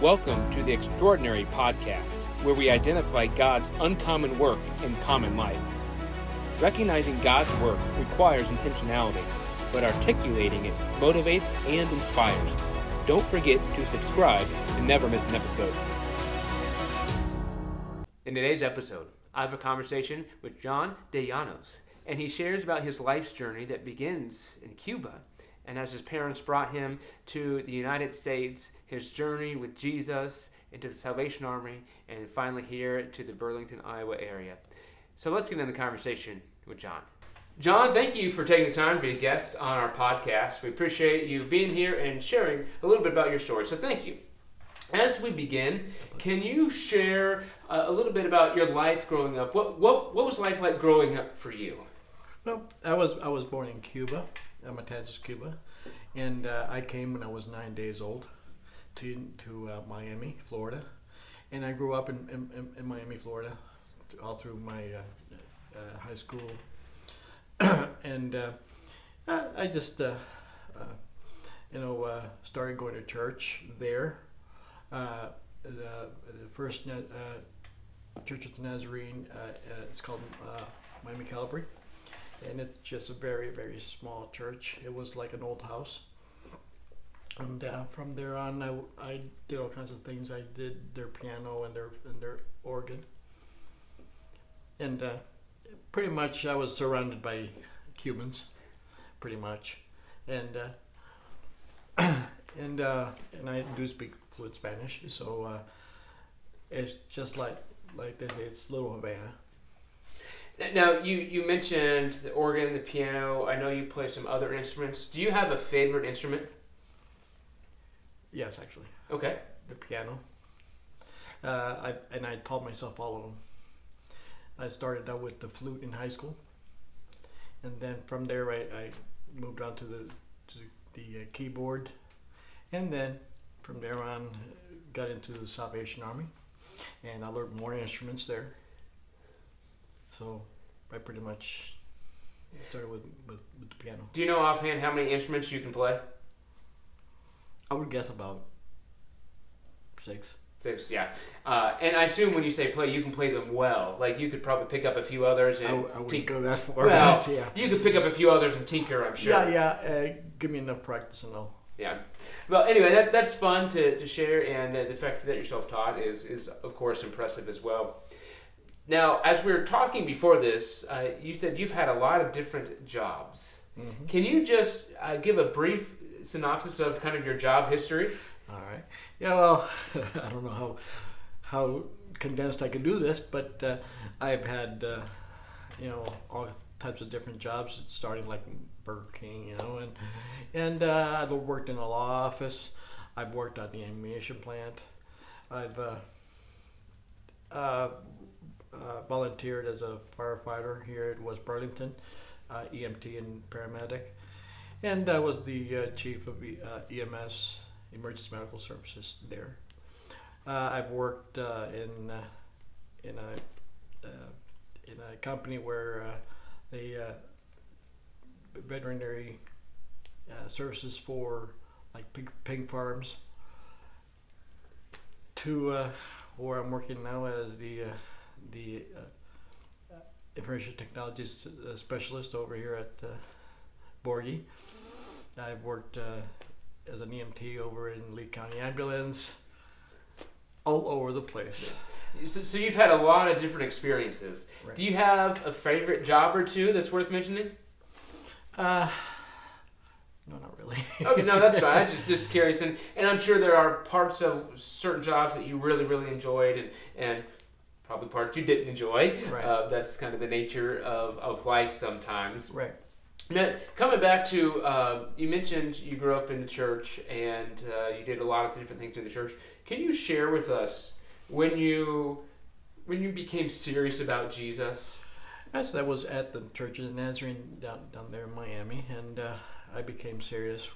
Welcome to the Extraordinary Podcast, where we identify God's uncommon work in common life. Recognizing God's work requires intentionality, but articulating it motivates and inspires. Don't forget to subscribe to never miss an episode. In today's episode, I have a conversation with DeLlanos, and he shares about his life's journey that begins in Cuba, and as his parents brought him to the United States, his journey with Jesus, into the Salvation Army, and finally here to the Burlington, Iowa area. So let's get into the conversation with John. John, thank you for taking the time to be a guest on our podcast. We appreciate you being here and sharing a little bit about your story, so thank you. As we begin, can you share a little bit about your life growing up? What was life like growing up for you? Well, I was born in Cuba, Matanzas, Cuba, and I came when I was 9 days old to Miami, Florida, and I grew up in Miami, Florida, all through my high school, and I just started going to church there. The first Church of the Nazarene, it's called Miami Calvary, and it's just a very, very small church. It was like an old house, and from there on, I did all kinds of things. I did their piano and their organ, and pretty much I was surrounded by Cubans, pretty much, and and I do speak fluent Spanish, so it's just like they say, it's Little Havana. Now, you mentioned the organ, the piano. I know you play some other instruments. Do you have a favorite instrument? Yes, actually. Okay. The piano. I taught myself all of them. I started out with the flute in high school, and then from there I moved on to the keyboard, and then from there on got into the Salvation Army, and I learned more instruments there. So I pretty much started with the piano. Do you know offhand how many instruments you can play? I would guess about 6. 6, yeah. And I assume when you say play, you can play them well. Like you could probably pick up a few others and I wouldn't go that far. Well, yeah. You could pick up a few others and tinker, I'm sure. Yeah. Give me enough practice and I'll. Yeah. Well, anyway, that's fun to share, and the fact that you're self-taught is of course impressive as well. Now, as we were talking before this, you said you've had a lot of different jobs. Mm-hmm. Can you just give a brief synopsis of kind of your job history? All right. Yeah, well, I don't know how condensed I can do this, but I've had, all types of different jobs, starting like Burger King, and I've worked in a law office. I've worked on the ammunition plant. I've volunteered as a firefighter here at West Burlington, EMT and paramedic, and I was the chief of EMS, Emergency Medical Services there. I've worked in a company where they veterinary services for like pig farms, to where I'm working now as the information technology specialist over here at Borgie. I've worked as an EMT over in Lee County Ambulance, all over the place. So you've had a lot of different experiences. Right. Do you have a favorite job or two that's worth mentioning? No, not really. Okay, no, that's fine. I'm just curious, and I'm sure there are parts of certain jobs that you really, really enjoyed, and probably parts you didn't enjoy. Right. That's kind of the nature of life sometimes. Right. Now, coming back to, you mentioned you grew up in the church, and you did a lot of different things in the church. Can you share with us when you became serious about Jesus? Actually, I was at the Church of the Nazarene down there in Miami, and I became serious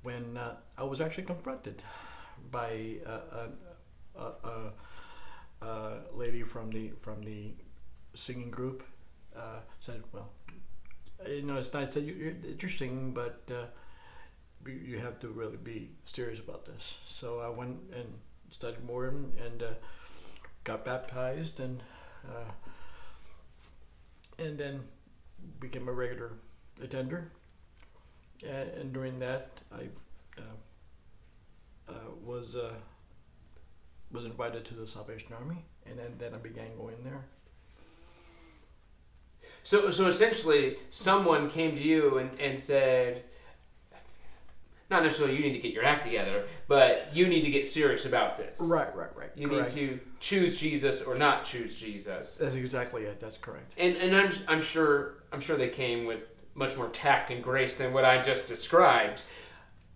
when I was actually confronted by a lady from the singing group. Said, "Well, it's nice that you're interesting, but you have to really be serious about this. So I went and studied more and got baptized and then became a regular attender. And during that, I was invited to the Salvation Army, and then I began going there. So essentially, someone came to you and said, not necessarily you need to get your act together, but you need to get serious about this. Right. You Correct. need to choose Jesus or not choose Jesus. That's exactly it. That's correct. And I'm sure they came with much more tact and grace than what I just described.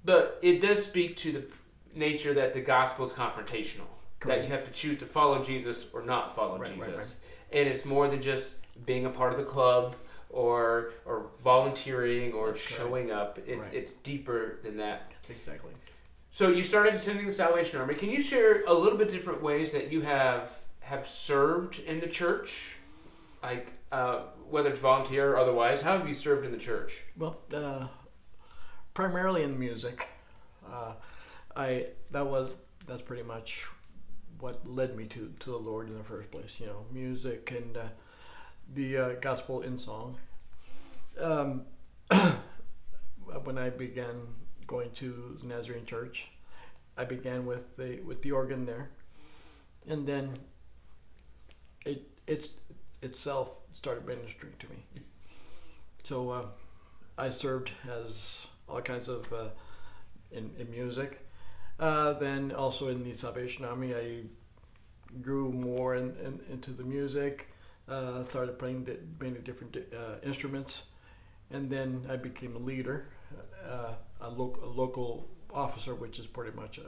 But it does speak to the nature that the gospel is confrontational. Correct. That you have to choose to follow Jesus or not follow Jesus. Right. And it's more than just being a part of the club or volunteering or That's showing up. Right. It's deeper than that. Exactly. So you started attending the Salvation Army. Can you share a little bit different ways that you have served in the church? Like whether it's volunteer or otherwise, how have you served in the church? Well, primarily in music. That's pretty much what led me to the Lord in the first place. You know, music and the gospel in song. When I began going to the Nazarene church, I began with the organ there, and then it itself started ministering to me. So I served as all kinds of in music. Then also in the Salvation Army, I grew more into the music. Started playing many different instruments, and then I became a leader, a local officer, which is pretty much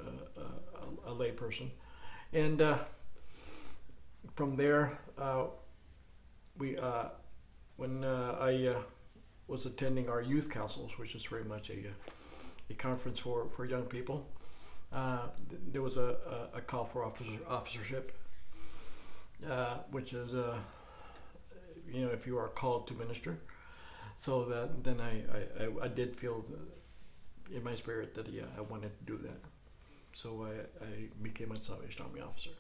a lay person. And from there, when I was attending our youth councils, which is very much a conference for young people, there was a call for officership, which is if you are called to minister. So that then I did feel in my spirit that I wanted to do that. So I became a Salvation Army officer.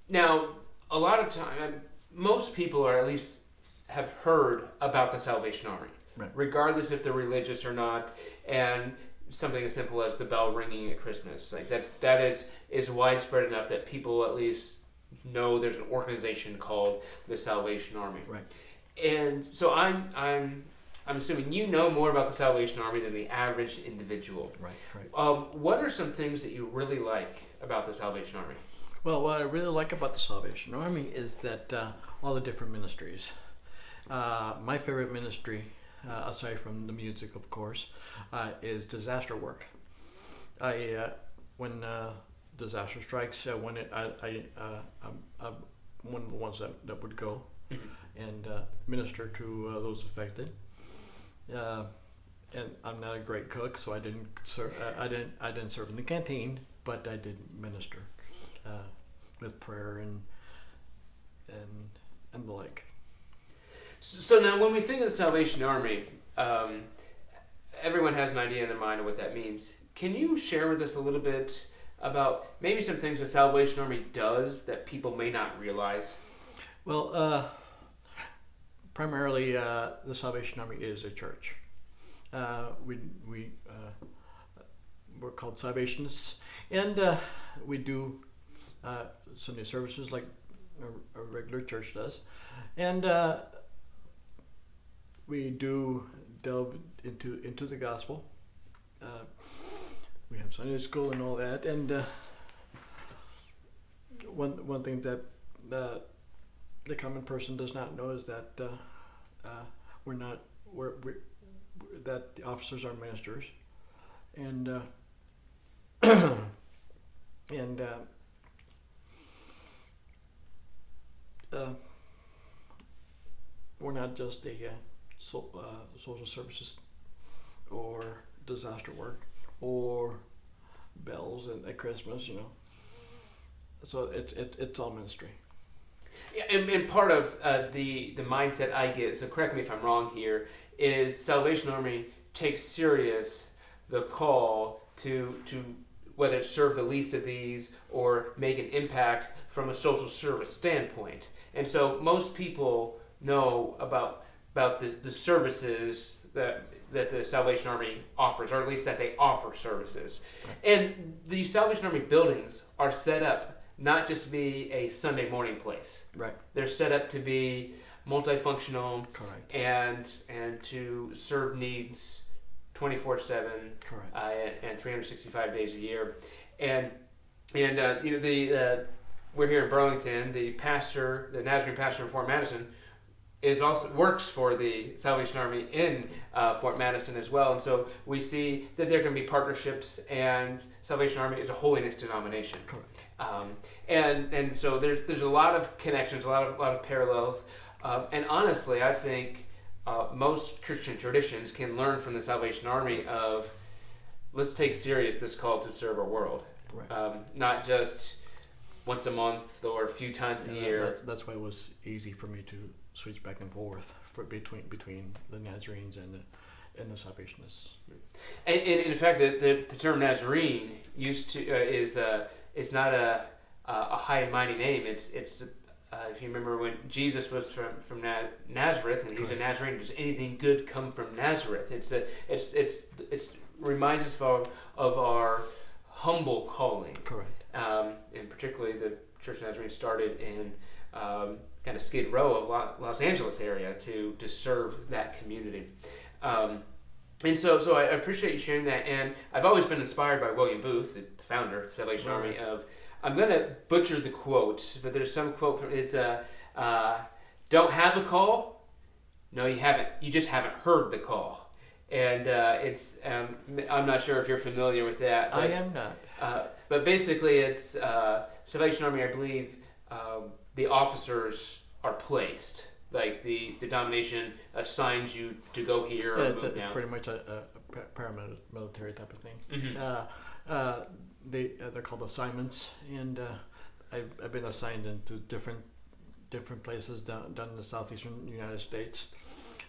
Now, a lot of time, most people, or at least have heard about the Salvation Army, right, regardless if they're religious or not, and something as simple as the bell ringing at Christmas. Like that is widespread enough that people at least know there's an organization called the Salvation Army. Right. And so I'm assuming you know more about the Salvation Army than the average individual. Right. What are some things that you really like about the Salvation Army? Well, what I really like about the Salvation Army is that all the different ministries. My favorite ministry, aside from the music, of course, is disaster work. When disaster strikes, I'm one of the ones that would go and minister to those affected. And I'm not a great cook, so I didn't serve. I didn't serve in the canteen, but I did minister with prayer and the like. So now, when we think of the Salvation Army, everyone has an idea in their mind of what that means. Can you share with us a little bit about maybe some things the Salvation Army does that people may not realize? Well, primarily, the Salvation Army is a church. We're called Salvationists, and we do Sunday services like a regular church does, and we do delve into the gospel. We have Sunday school and all that, and one thing that the common person does not know is that that the officers are ministers, and we're not just a social services or disaster work or bells at Christmas, So it's all ministry. Yeah, and part of the mindset I get, so correct me if I'm wrong here, is Salvation Army takes serious the call to whether it's serve the least of these or make an impact from a social service standpoint. And so most people know about the services that the Salvation Army offers, or at least that they offer services. And the Salvation Army buildings are set up not just to be a Sunday morning place. Right. They're set up to be multifunctional. Correct. and to serve needs 24/7. Correct. And 365 days a year. And we're here in Burlington. The Nazarene pastor in Fort Madison, works for the Salvation Army in Fort Madison as well. And so we see that there can be partnerships, and Salvation Army is a holiness denomination. Correct. And so there's a lot of connections, a lot of parallels. And honestly, I think most Christian traditions can learn from the Salvation Army of, let's take serious this call to serve our world. Right. Not just once a month or a few times a year. That's why it was easy for me to switch back and forth between the Nazarenes and the Salvationists. And in fact, the term Nazarene used to is not a high and mighty name. It's if you remember when Jesus was from Nazareth, and he's a Nazarene. Does anything good come from Nazareth? It's reminds us of our humble calling. Correct. And particularly the Church of Nazarene started in kind of Skid Row of Los Angeles area to serve that community. And so I appreciate you sharing that. And I've always been inspired by William Booth, the founder of the Salvation Army, I'm going to butcher the quote, but there's some quote from his, don't have a call? No, you haven't. You just haven't heard the call. And it's, I'm not sure if you're familiar with that. But, I am not. But basically it's, Salvation Army, I believe, the officers are placed. Like the denomination assigns you to go here or move down. It's pretty much a paramilitary type of thing. Mm-hmm. They're called assignments, and I've been assigned into different places down in the southeastern United States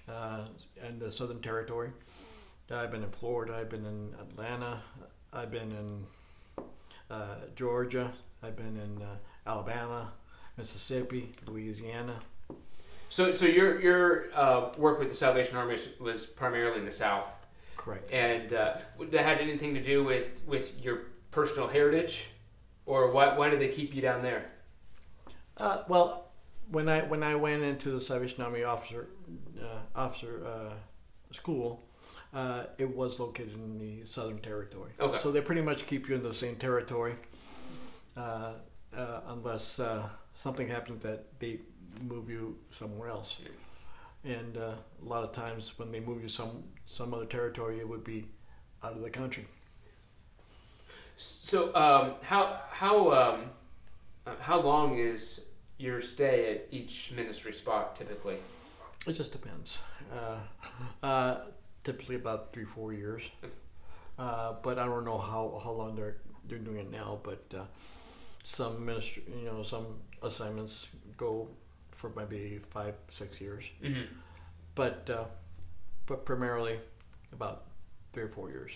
and the Southern Territory. I've been in Florida. I've been in Atlanta. I've been in Georgia. I've been in Alabama, Mississippi, Louisiana. So your work with the Salvation Army was primarily in the South. Correct. And that had anything to do with your personal heritage, or why did they keep you down there? Well, when I went into the Salvation Army officer school, it was located in the Southern Territory. Okay. So they pretty much keep you in the same territory, unless something happens that they move you somewhere else. And a lot of times when they move you some other territory, it would be out of the country. So how long is your stay at each ministry spot typically? It just depends. Typically about 3-4 years. But I don't know how long they're doing it now. But some some assignments go for maybe 5-6 years. Mm-hmm. But primarily about 3 or 4 years.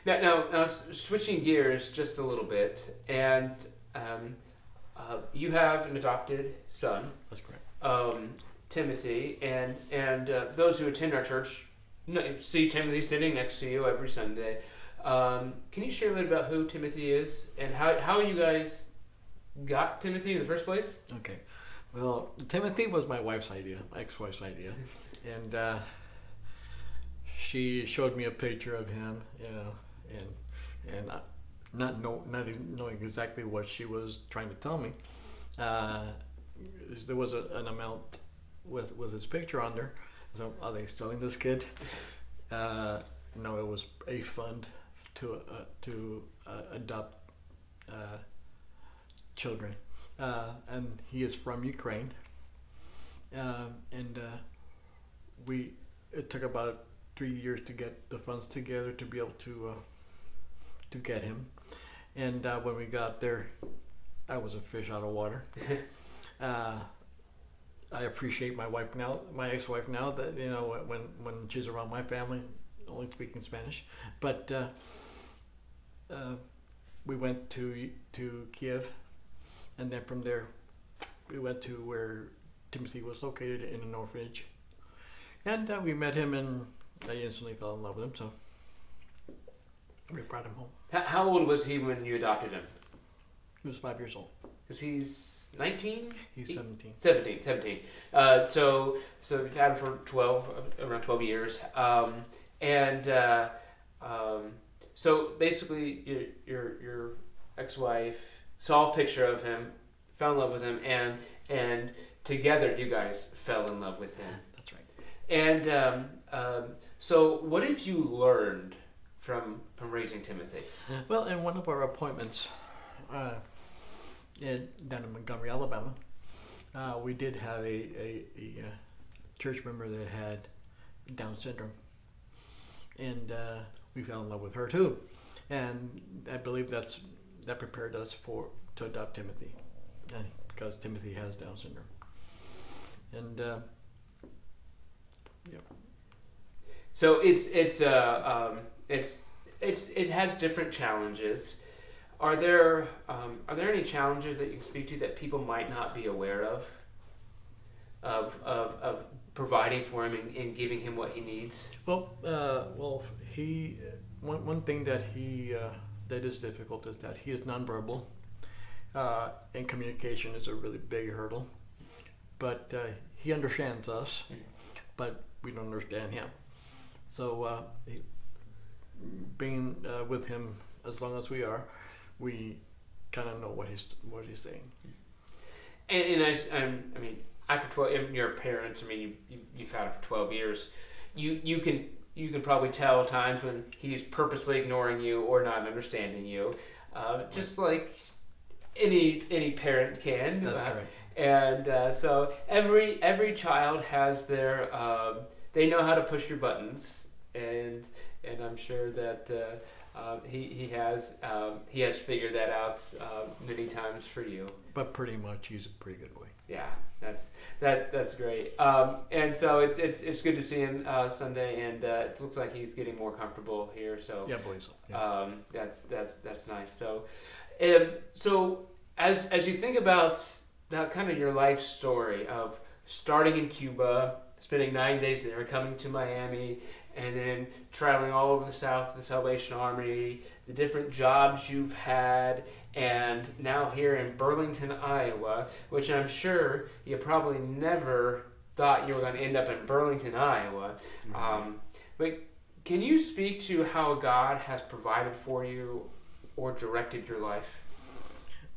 Now switching gears just a little bit, and you have an adopted son. That's correct. Timothy, and those who attend our church see Timothy sitting next to you every Sunday. Can you share a little about who Timothy is and how you guys got Timothy in the first place? Okay. Well, Timothy was my wife's idea, my ex-wife's idea, and she showed me a picture of him, and not even knowing exactly what she was trying to tell me. There was an amount with his picture on there. So, are they selling this kid? No, it was a fund to adopt children. And he is from Ukraine, and it took about 3 years to get the funds together to be able to get him. And when we got there, I was a fish out of water. I appreciate my wife now, my ex-wife now, that when she's around my family, only speaking Spanish. But we went to Kiev, and then from there we went to where Timothy was located in an orphanage, and we met him, and I instantly fell in love with him. So we brought him home. How old was he when you adopted him? He was 5 years old. Because he's 19? He's 17. 17. So you've had him for around 12 years. So basically your ex-wife saw a picture of him, fell in love with him, and together you guys fell in love with him. That's right. And so what have you learned from raising Timothy? Well, in one of our appointments down in Montgomery, Alabama, we did have a church member that had Down syndrome, and we fell in love with her too, and I believe that prepared us to adopt Timothy, because Timothy has Down syndrome, and yeah. So it has different challenges. Are there any challenges that you can speak to that people might not be aware of providing for him and giving him what he needs? Well, he one thing that that is difficult is that he is nonverbal, and communication is a really big hurdle. But he understands us, but we don't understand him. So being with him as long as we are, we kind of know what he's saying. And I mean, after 12, you're a parent. I mean, you've had it for 12 years. You can probably tell times when he's purposely ignoring you or not understanding you, just like any parent can. That's correct. And so every child has their they know how to push your buttons, and I'm sure that he has figured that out many times for you. But pretty much he's a pretty good boy. Yeah, that's great. And so it's good to see him Sunday, and it looks like he's getting more comfortable here. So yeah, I believe so. Yeah. That's nice. So so as you think about that kind of your life story of starting in Cuba, spending 9 days there, coming to Miami, and then traveling all over the South, the Salvation Army, the different jobs you've had, and now here in Burlington, Iowa, which I'm sure you probably never thought you were going to end up in Burlington, Iowa. Mm-hmm. But can you speak to how God has provided for you or directed your life?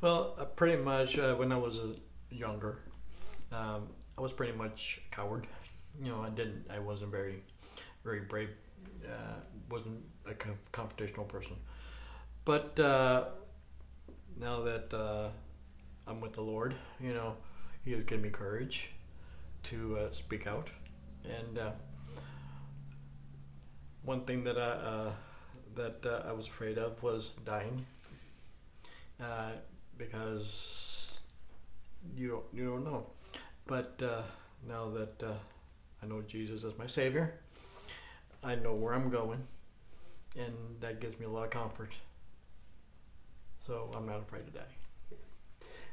Well, pretty much when I was younger, I was pretty much a coward. I wasn't very brave, wasn't a confrontational person. But now that I'm with the Lord, He has given me courage to speak out. And one thing that I was afraid of was dying, because you don't know. But now that I know Jesus as my Savior, I know where I'm going, and that gives me a lot of comfort. So I'm not afraid to die.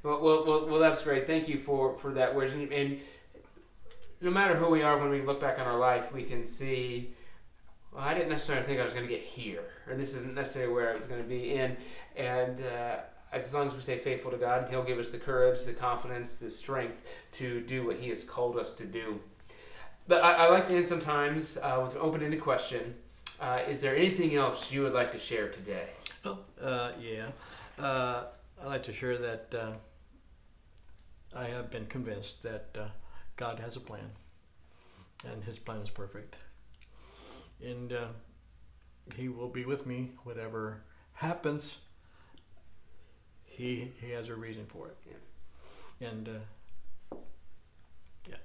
Well, that's great. Thank you for that wisdom. And no matter who we are, when we look back on our life, we can see, well, I didn't necessarily think I was going to get here, or this isn't necessarily where I was going to be. And as long as we stay faithful to God, He'll give us the courage, the confidence, the strength to do what He has called us to do. But I like to end sometimes with an open-ended question. Is there anything else you would like to share today? Oh, yeah. I'd like to share that I have been convinced that God has a plan, and His plan is perfect. And He will be with me, whatever happens. He has a reason for it. Yeah. And yeah.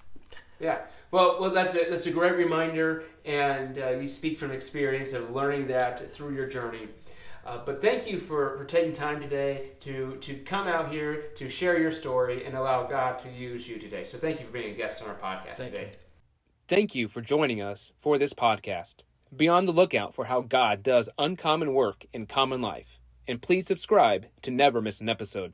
Yeah. Well, that's a great reminder, and you speak from experience of learning that through your journey. But thank you for taking time today to come out here to share your story and allow God to use you today. So thank you for being a guest on our podcast today. Thank you for joining us for this podcast. Be on the lookout for how God does uncommon work in common life. And please subscribe to never miss an episode.